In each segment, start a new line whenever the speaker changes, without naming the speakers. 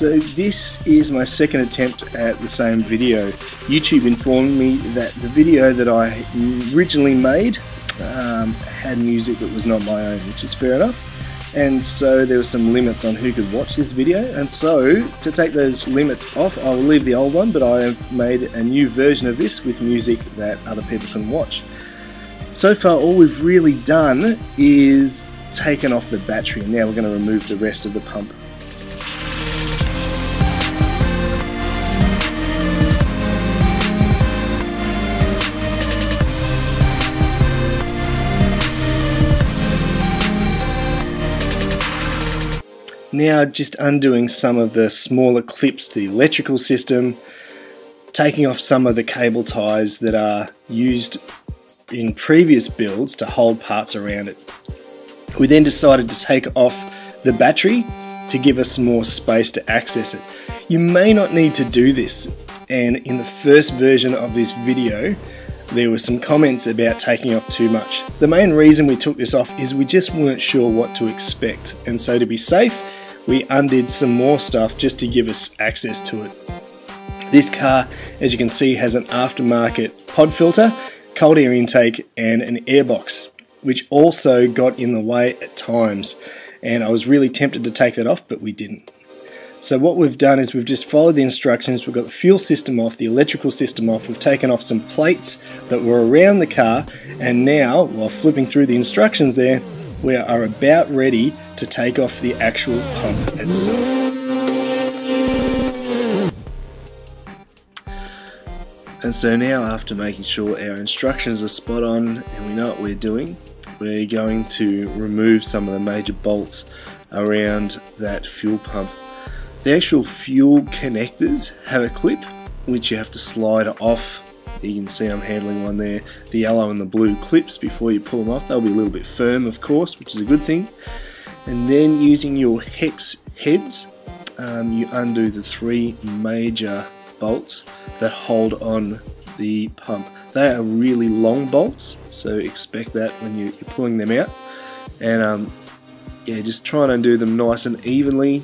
So this is my second attempt at the same video. YouTube informed me that the video that I originally made had music that was not my own, which is fair enough. And so there were some limits on who could watch this video, and so to take those limits off, I will leave the old one, but I have made a new version of this with music that other people can watch. So far all we've really done is taken off the battery, and now we're going to remove the rest of the pump. Now just undoing some of the smaller clips to the electrical system, taking off some of the cable ties that are used in previous builds to hold parts around it. We then decided to take off the battery to give us some more space to access it. You may not need to do this, and in the first version of this video there were some comments about taking off too much. The main reason we took this off is we just weren't sure what to expect, and so to be safe we undid some more stuff just to give us access to it. This car, as you can see, has an aftermarket pod filter, cold air intake and an airbox, which also got in the way at times, and I was really tempted to take that off, but we didn't. So what we've done is we've just followed the instructions. We've got the fuel system off, the electrical system off, we've taken off some plates that were around the car, and now, while flipping through the instructions there, we are about ready to take off the actual pump itself. And so now, after making sure our instructions are spot on and we know what we're doing, we're going to remove some of the major bolts around that fuel pump. The actual fuel connectors have a clip which you have to slide off. You can see I'm handling one there, the yellow and the blue clips before you pull them off. They'll be a little bit firm, of course, which is a good thing. And then using your hex heads, you undo the three major bolts that hold on the pump. They are really long bolts, so expect that when you're pulling them out. And yeah, just try and undo them nice and evenly.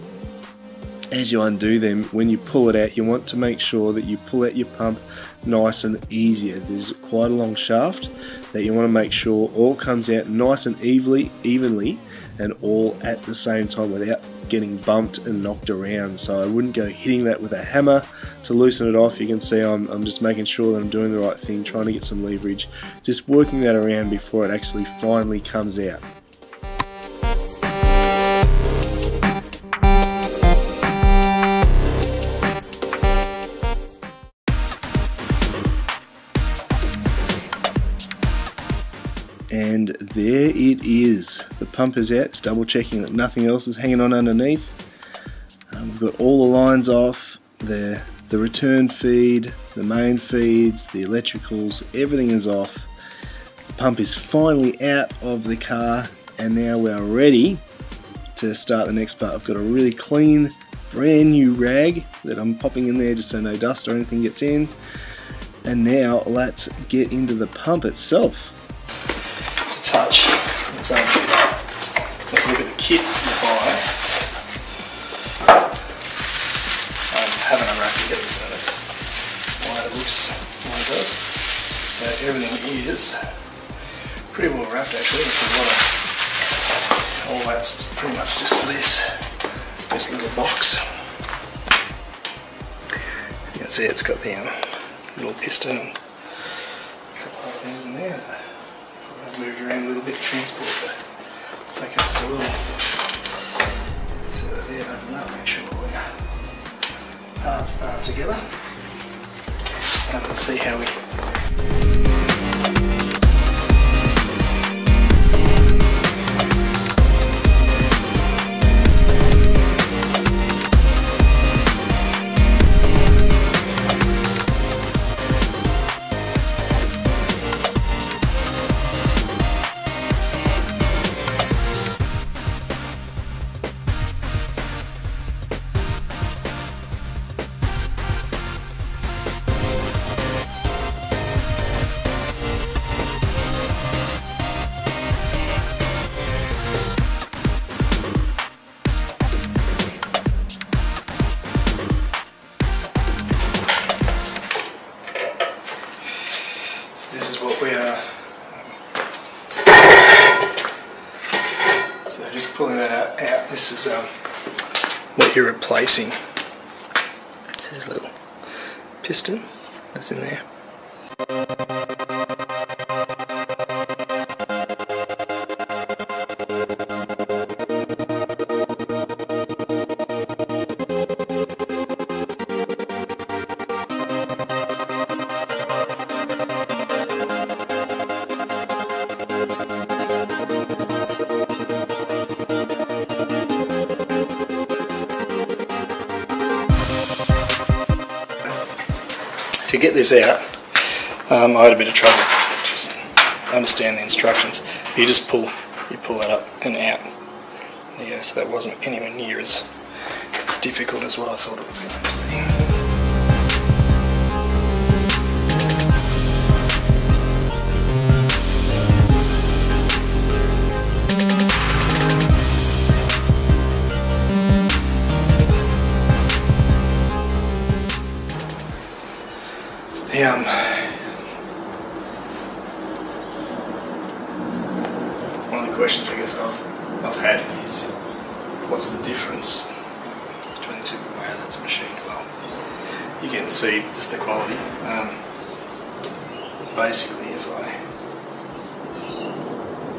As you undo them, when you pull it out, you want to make sure that you pull out your pump nice and easy. There's quite a long shaft that you want to make sure all comes out nice and evenly and all at the same time without getting bumped and knocked around. So I wouldn't go hitting that with a hammer to loosen it off. You can see I'm just making sure that I'm doing the right thing, trying to get some leverage, just working that around before it actually finally comes out. And there it is. The pump is out. Just double checking that nothing else is hanging on underneath. We've got all the lines off, the return feed, the main feeds, the electricals, everything is off. The pump is finally out of the car, and now we are ready to start the next part. I've got a really clean, brand new rag that I'm popping in there just so no dust or anything gets in. And now let's get into the pump itself. Touch. Let's look at the kit you buy. I haven't unwrapped it yet, so that's why it looks like it does. So everything is pretty well wrapped actually. It's a lot of, all that's pretty much just for this little box. You can see it's got the little piston and a couple other things in there. Moved around a little bit, transport, but it's taking us a little. So there, open up, make sure all our parts are together. And let's see how we.
pulling that out, this is what you're replacing. So there's a little piston that's in there. To get this out, I had a bit of trouble just understand the instructions. You just pull that up and out. There you go, so that wasn't anywhere near as difficult as what I thought it was going to be. One of the questions I guess I've had is, what's the difference between the two? Wow, that's machined well. You can see just the quality. Basically, it's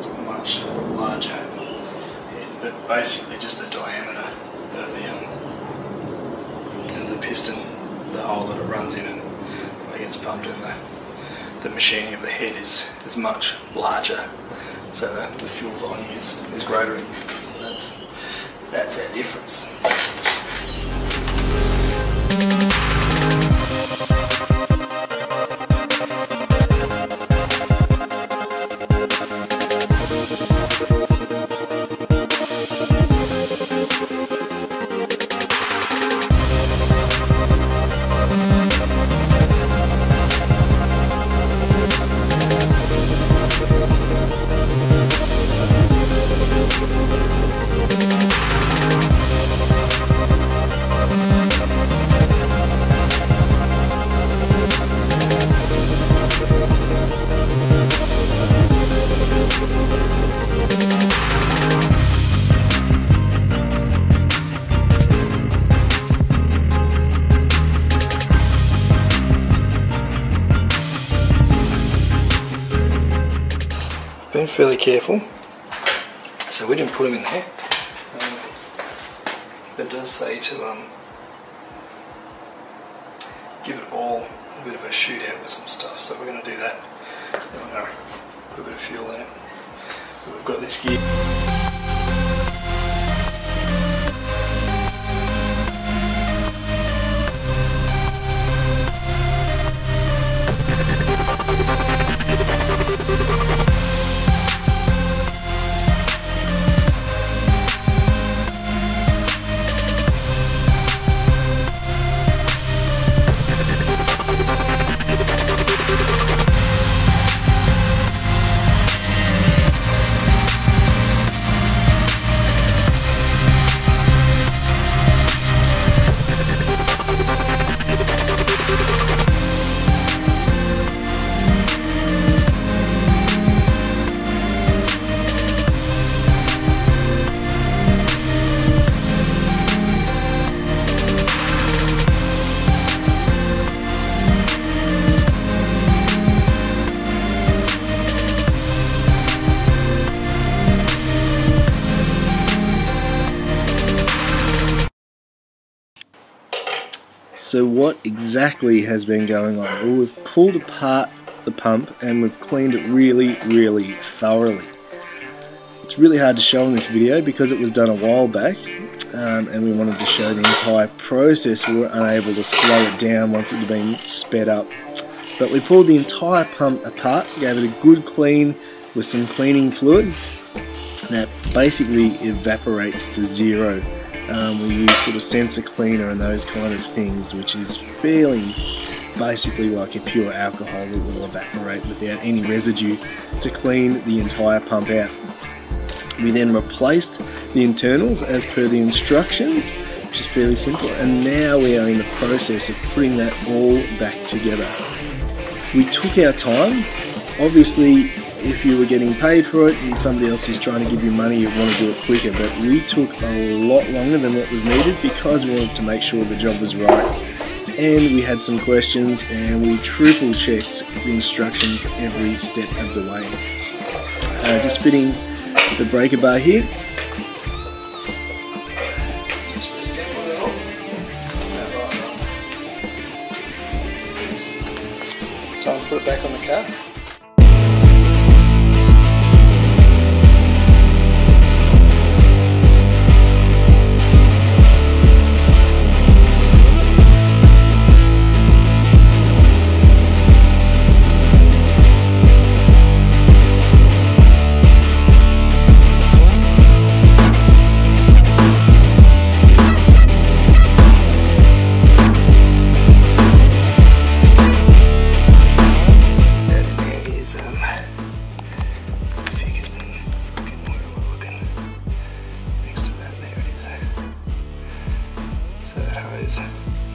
a much larger head, but basically just the diameter of the piston, the hole that it runs in, and it gets pumped in, the machining of the head is much larger, so the fuel volume is greater. So that's our difference. Been fairly careful, so we didn't put them in there, but it does say to give it all a bit of a shootout with some stuff, so we're going to do that. Then we're going to put a bit of fuel in it. We've got this gear.
So what exactly has been going on? Well, we've pulled apart the pump and we've cleaned it really thoroughly. It's really hard to show in this video because it was done a while back, and we wanted to show the entire process. We were unable to slow it down once it had been sped up. But we pulled the entire pump apart, gave it a good clean with some cleaning fluid. That basically evaporates to zero. We use sort of sensor cleaner and those kind of things, which is fairly basically like a pure alcohol that will evaporate without any residue to clean the entire pump out. We then replaced the internals as per the instructions, which is fairly simple, and now we are in the process of putting that all back together. We took our time. Obviously if you were getting paid for it and somebody else was trying to give you money, you'd want to do it quicker, but we took a lot longer than what was needed because we wanted to make sure the job was right. And we had some questions and we triple checked the instructions every step of the way. Just fitting the breaker bar here.
Just reassemble it all. Time to put it back on the car.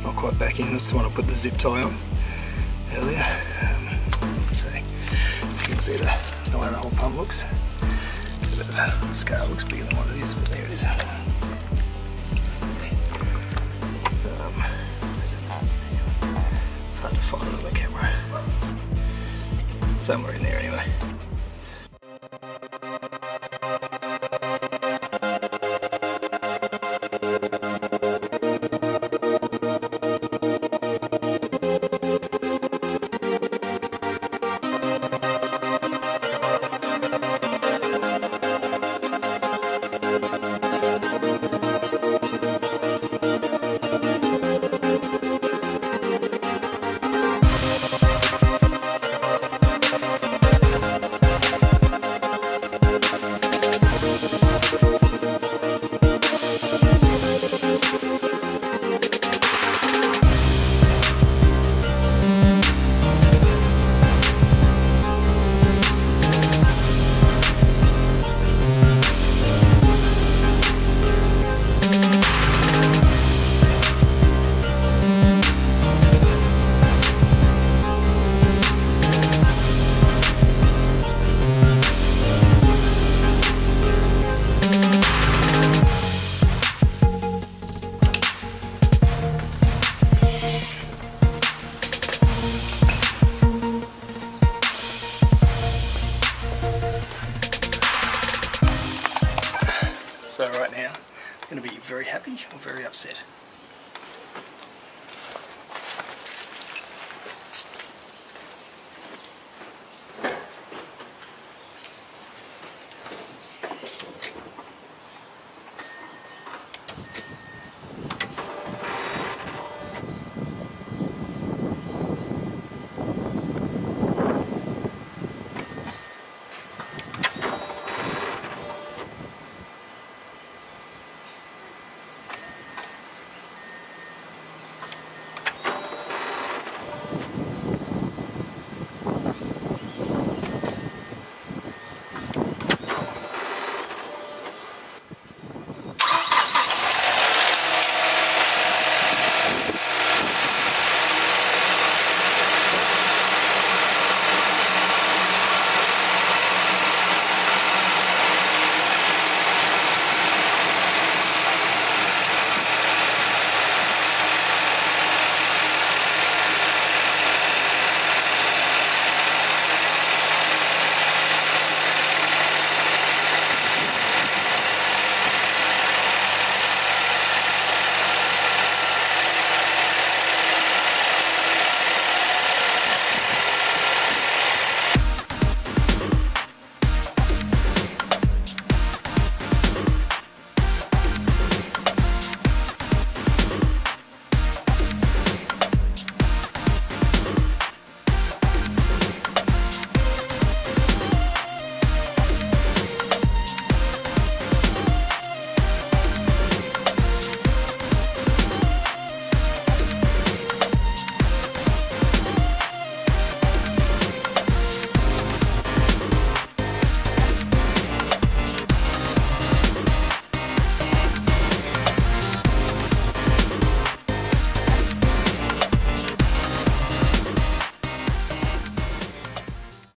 Not quite back in, that's the one I put the zip tie on earlier. So you can see the way the whole pump looks. The scale looks bigger than what it is, but there it is. Where's it? Hard to find it on the camera. Somewhere in there anyway. So right now, I'm going to be very happy or very upset.